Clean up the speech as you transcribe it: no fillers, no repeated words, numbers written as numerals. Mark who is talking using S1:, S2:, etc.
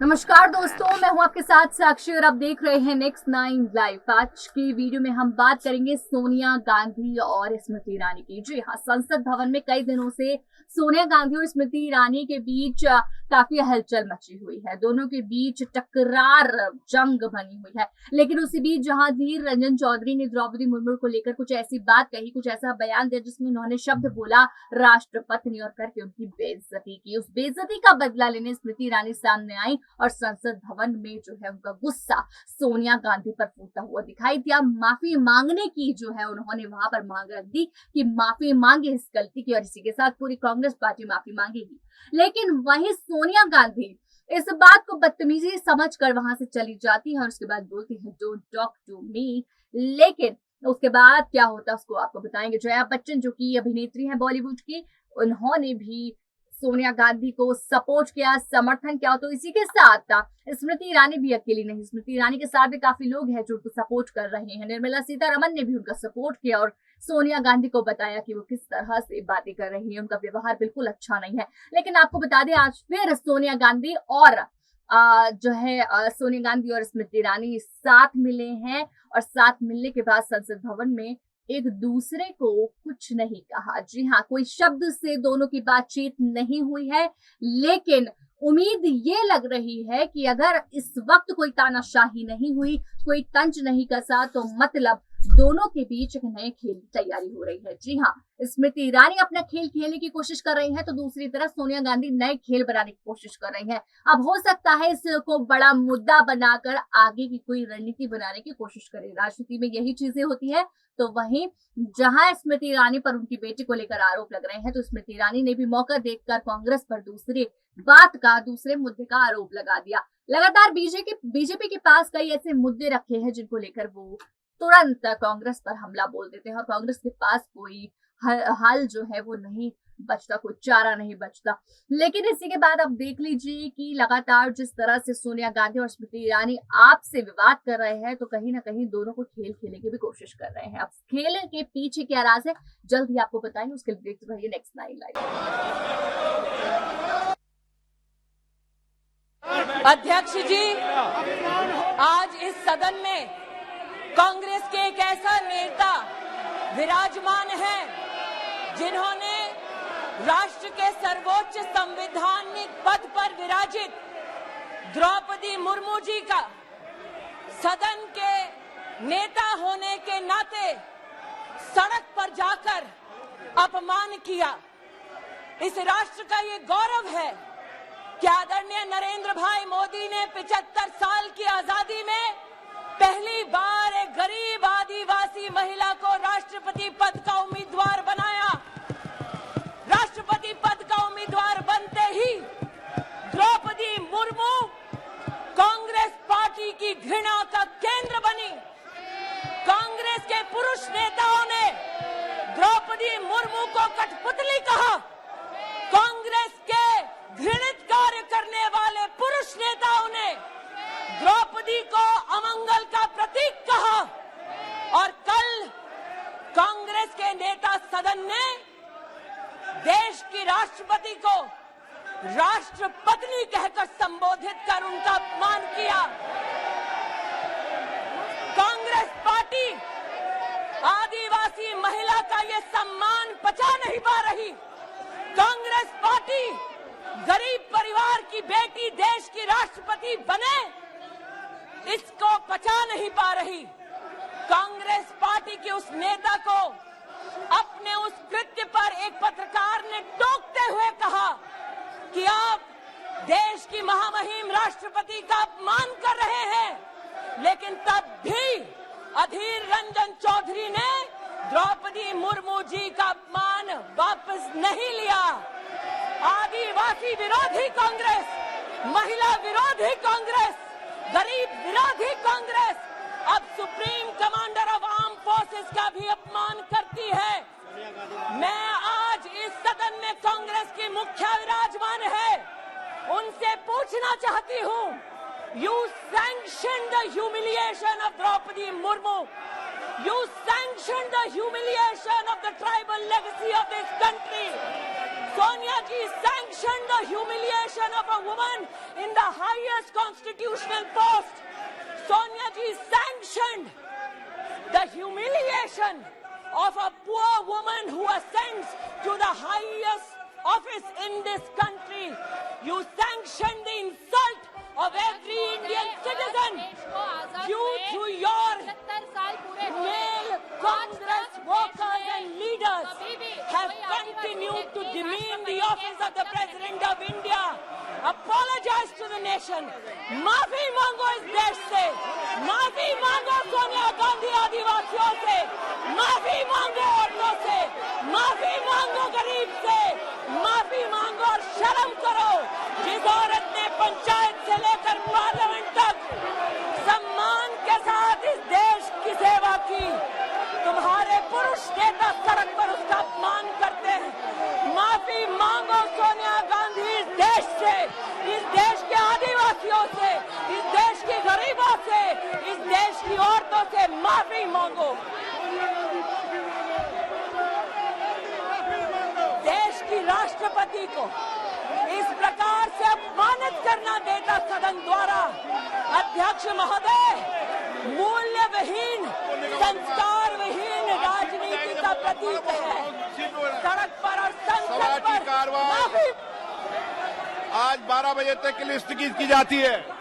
S1: नमस्कार दोस्तों, मैं हूं आपके साथ साक्षी और आप देख रहे हैं नेक्स्ट 9 लाइव। आज की वीडियो में हम बात करेंगे सोनिया गांधी और स्मृति ईरानी की। जी हाँ, संसद भवन में कई दिनों से सोनिया गांधी और स्मृति ईरानी के बीच काफी हलचल मची हुई है। दोनों के बीच टकरार जंग बनी हुई है। लेकिन उसी बीच जहांगीर रंजन चौधरी ने द्रौपदी मुर्मू को लेकर कुछ ऐसी बात कही, कुछ ऐसा बयान दिया जिसमें उन्होंने शब्द बोला राष्ट्रपत्नी और करके उनकी बेइज्जती की। उस बेइज्जती का बदला लेने स्मृति ईरानी सामने आई और संसद भवन में जो है उनका गुस्सा सोनिया गांधी पर फूटता हुआ दिखाई दिया। माफी मांगने की जो है उन्होंने वहां पर मांग रख दी कि माफी मांगे इस गलती की, और इसी के साथ पूरी कांग्रेस पार्टी माफी मांगेगी। लेकिन वहीं सोनिया गांधी इस बात को बदतमीजी समझकर वहां से चली जाती है और उसके बाद बोलती है डोंट टॉक टू मी। लेकिन उसके बाद क्या होता है उसको आपको बताएंगे। जया बच्चन जो कि अभिनेत्री हैं बॉलीवुड की, उन्होंने भी सोनिया गांधी को सपोर्ट किया, समर्थन किया। तो इसी के साथ स्मृति ईरानी भी अकेली नहीं, स्मृति ईरानी के साथ भी काफी लोग हैं जो उनको सपोर्ट कर रहे हैं। निर्मला सीतारमन ने भी उनका सपोर्ट किया और सोनिया गांधी को बताया कि वो किस तरह से बातें कर रही है, उनका व्यवहार बिल्कुल अच्छा नहीं है। लेकिन आपको बता दें, आज फिर सोनिया गांधी और सोनिया गांधी और स्मृति ईरानी साथ मिले हैं और साथ मिलने के बाद संसद भवन में एक दूसरे को कुछ नहीं कहा। जी हाँ, कोई शब्द से दोनों की बातचीत नहीं हुई है। लेकिन उम्मीद ये लग रही है कि अगर इस वक्त कोई तानाशाही नहीं हुई, कोई तंज नहीं कसा, तो मतलब दोनों के बीच एक नए खेल की तैयारी हो रही है। जी हाँ, स्मृति ईरानी अपना खेल खेलने की कोशिश कर रही है, तो दूसरी तरफ सोनिया गांधी नए खेल बनाने की कोशिश कर रही है। अब हो सकता है इसको बड़ा मुद्दा बनाकर आगे की कोई रणनीति बनाने की कोशिश करें। राजनीति में यही चीजें होती है। तो वहीं जहां स्मृति ईरानी पर उनकी बेटी को लेकर आरोप लग रहे हैं, तो स्मृति ईरानी ने भी मौका देखकर कांग्रेस पर दूसरे मुद्दे का आरोप लगा दिया। लगातार बीजेपी के पास कई ऐसे मुद्दे रखे हैं जिनको लेकर वो तुरंत कांग्रेस पर हमला बोल देते हैं और कांग्रेस के पास कोई हल जो है वो नहीं बचता, कोई चारा नहीं बचता। लेकिन इसी के बाद आप देख लीजिए कि लगातार जिस तरह से सोनिया गांधी और स्मृति ईरानी आपसे विवाद कर रहे हैं, तो कहीं ना कहीं दोनों को खेल खेलने की भी कोशिश कर रहे हैं। अब खेल के पीछे क्या राज है, जल्द ही आपको बताएंगे। उसके लिए देखते रहिए नेक्स्ट 9 लाइव।
S2: अध्यक्ष जी, आज इस सदन में कांग्रेस के एक ऐसा नेता विराजमान है जिन्होंने राष्ट्र के सर्वोच्च संवैधानिक पद पर विराजित द्रौपदी मुर्मू जी का सदन के नेता होने के नाते सड़क पर जाकर अपमान किया। इस राष्ट्र का ये गौरव है कि आदरणीय नरेंद्र भाई मोदी ने 75 साल की आजादी में पहली बार एक गरीब आदिवासी महिला को राष्ट्रपति पद का उम्मीदवार बनाया। राष्ट्रपति पद का उम्मीदवार बनते ही द्रौपदी मुर्मू कांग्रेस पार्टी की घृणा का केंद्र बनी। कांग्रेस के पुरुष नेताओं ने द्रौपदी मुर्मू को कठपुतली कहा। कांग्रेस के घृणित कार्य करने वाले पुरुष नेताओं ने द्रौपदी को अमंगल का प्रतीक कहा। और कल कांग्रेस के नेता सदन ने देश की राष्ट्रपति को राष्ट्रपत्नी कहकर संबोधित कर उनका अपमान किया। कांग्रेस पार्टी आदिवासी महिला का ये सम्मान पचा नहीं पा रही। कांग्रेस पार्टी गरीब परिवार की बेटी देश की राष्ट्रपति बने, इसको पचा नहीं पा रही। कांग्रेस पार्टी के उस नेता को अपने उस कृत्य पर एक पत्रकार ने टोकते हुए कहा कि आप देश की महामहिम राष्ट्रपति का अपमान कर रहे हैं। लेकिन तब भी अधीर रंजन चौधरी ने द्रौपदी मुर्मू जी का अपमान वापस नहीं लिया। आदिवासी विरोधी कांग्रेस, महिला विरोधी कांग्रेस, गरीब विरोधी कांग्रेस अब supreme commander of arm forces का भी अपमान करती है। मैं आज इस सदन में कांग्रेस की मुखिया विराजमान है, उनसे पूछना चाहती हूँ, you sanction the humiliation of Draupadi Murmu, you sanction the humiliation of the tribal legacy of this country. Sonia ji sanctioned the humiliation of a woman in the highest constitutional post. Sonia ji sanctioned the humiliation of a poor woman who ascends to the highest office in this country. You sanctioned the insult of every Indian citizen. You, through your male Congress workers and leaders, have continued to demean the office of the President of India. Apologize to the nation. माफी मांगो इस देश से. माफी मांगो सोनिया गांधी आदिवासियों से. माफी मांगो औरतों से. माफी मांगो गरीब से. माफी मांगो और शर्म करो. जिस औरत ने पंचायत से लेकर पार्लियामेंट तक सम्मान के साथ इस देश की सेवा की, तुम्हारे पुरुष नेता सड़क पर उसका अपमान करते हैं. माफी मांगो सोनिया गांधी इस देश से, इस देश के आदिवासियों से, इस देश के गरीबों से, इस देश की औरतों से माफी मांगो. देश की राष्ट्रपति को इस प्रकार से अपमानित करना नेता सदन द्वारा, अध्यक्ष महोदय, मूल्यविहीन, संस्कारविहीन राजनीति का प्रतीक है. सड़क पर और संसद पर
S3: आज 12 बजे तक की लिस्ट की जाती है.